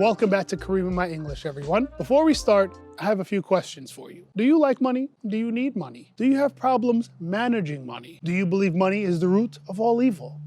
Welcome back to Kareem in My English, everyone. Before we start, I have a few questions for you. Do you like money? Do you need money? Do you have problems managing money? Do you believe money is the root of all evil?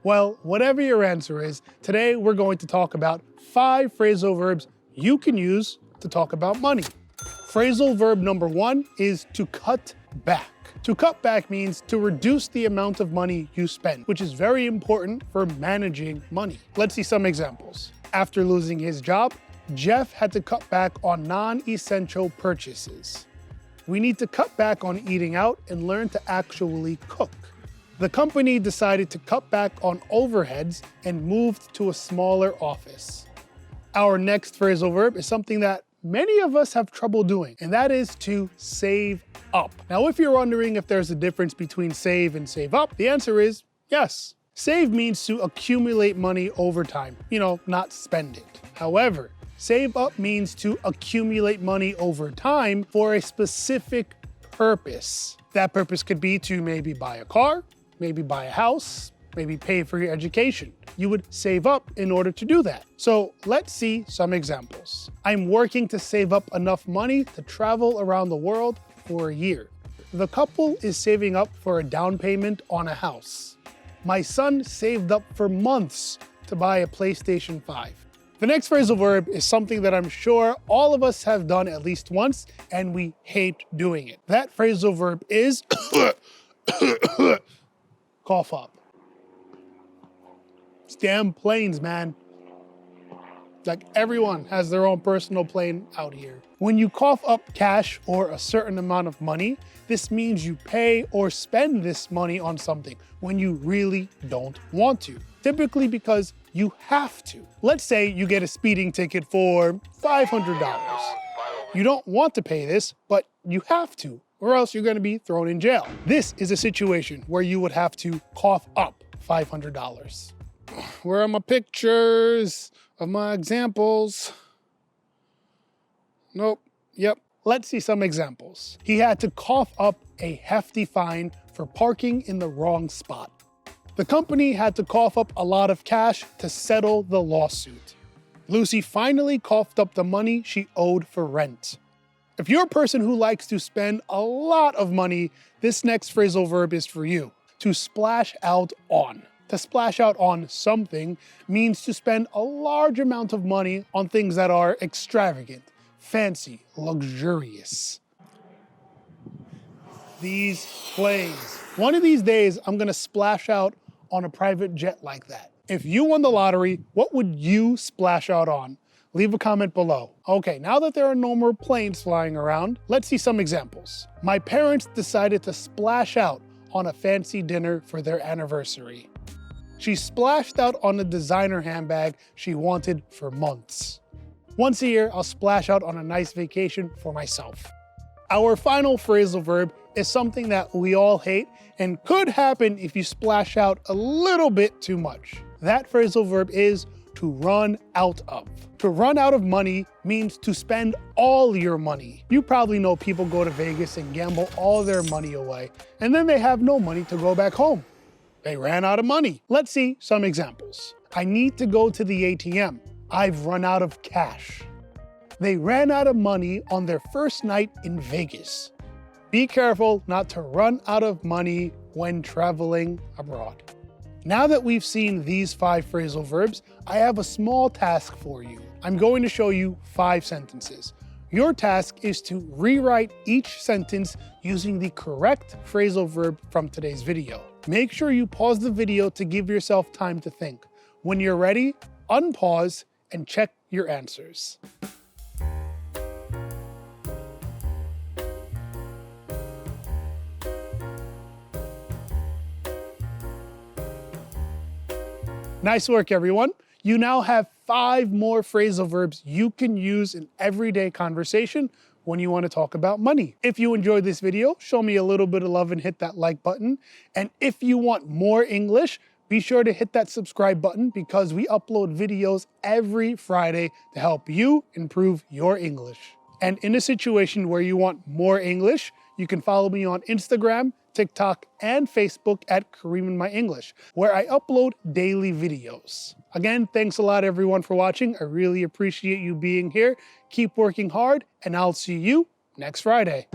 Well, whatever your answer is, today we're going to talk about 5 phrasal verbs you can use to talk about money. Phrasal verb number 1 is to cut back. To cut back means to reduce the amount of money you spend, which is very important for managing money. Let's see some examples. After losing his job, Jeff had to cut back on non-essential purchases. We need to cut back on eating out and learn to actually cook. The company decided to cut back on overheads and moved to a smaller office. Our next phrasal verb is something that many of us have trouble doing, and that is to save up. Now, if you're wondering if there's a difference between save and save up, the answer is yes. Save means to accumulate money over time, not spend it. However, save up means to accumulate money over time for a specific purpose. That purpose could be to maybe buy a car, maybe buy a house, maybe pay for your education. You would save up in order to do that. So let's see some examples. I'm working to save up enough money to travel around the world for a year. The couple is saving up for a down payment on a house. My son saved up for months to buy a PlayStation 5. The next phrasal verb is something that I'm sure all of us have done at least once, and we hate doing it. That phrasal verb is cough up. It's damn planes, man. Like, everyone has their own personal plane out here. When you cough up cash or a certain amount of money, this means you pay or spend this money on something when you really don't want to. Typically because you have to. Let's say you get a speeding ticket for $500. You don't want to pay this, but you have to, or else you're gonna be thrown in jail. This is a situation where you would have to cough up $500. Where are my pictures of my examples? Nope. Yep. Let's see some examples. He had to cough up a hefty fine for parking in the wrong spot. The company had to cough up a lot of cash to settle the lawsuit. Lucy finally coughed up the money she owed for rent. If you're a person who likes to spend a lot of money, this next phrasal verb is for you. To splash out on. To splash out on something means to spend a large amount of money on things that are extravagant, fancy, luxurious. These planes. One of these days, I'm gonna splash out on a private jet like that. If you won the lottery, what would you splash out on? Leave a comment below. Okay, now that there are no more planes flying around, let's see some examples. My parents decided to splash out on a fancy dinner for their anniversary. She splashed out on a designer handbag she wanted for months. Once a year, I'll splash out on a nice vacation for myself. Our final phrasal verb is something that we all hate and could happen if you splash out a little bit too much. That phrasal verb is to run out of. To run out of money means to spend all your money. You probably know people go to Vegas and gamble all their money away, and then they have no money to go back home. They ran out of money. Let's see some examples. I need to go to the ATM. I've run out of cash. They ran out of money on their first night in Vegas. Be careful not to run out of money when traveling abroad. Now that we've seen these 5 phrasal verbs, I have a small task for you. I'm going to show you 5 sentences. Your task is to rewrite each sentence using the correct phrasal verb from today's video. Make sure you pause the video to give yourself time to think. When you're ready, unpause and check your answers. Nice work, everyone. You now have 5 more phrasal verbs you can use in everyday conversation when you want to talk about money. If you enjoyed this video, show me a little bit of love and hit that like button. And if you want more English, be sure to hit that subscribe button because we upload videos every Friday to help you improve your English. And in a situation where you want more English, You can follow me on Instagram, TikTok, and Facebook at Kareem in My English, where I upload daily videos. Again, thanks a lot everyone for watching. I really appreciate you being here. Keep working hard, and I'll see you next Friday.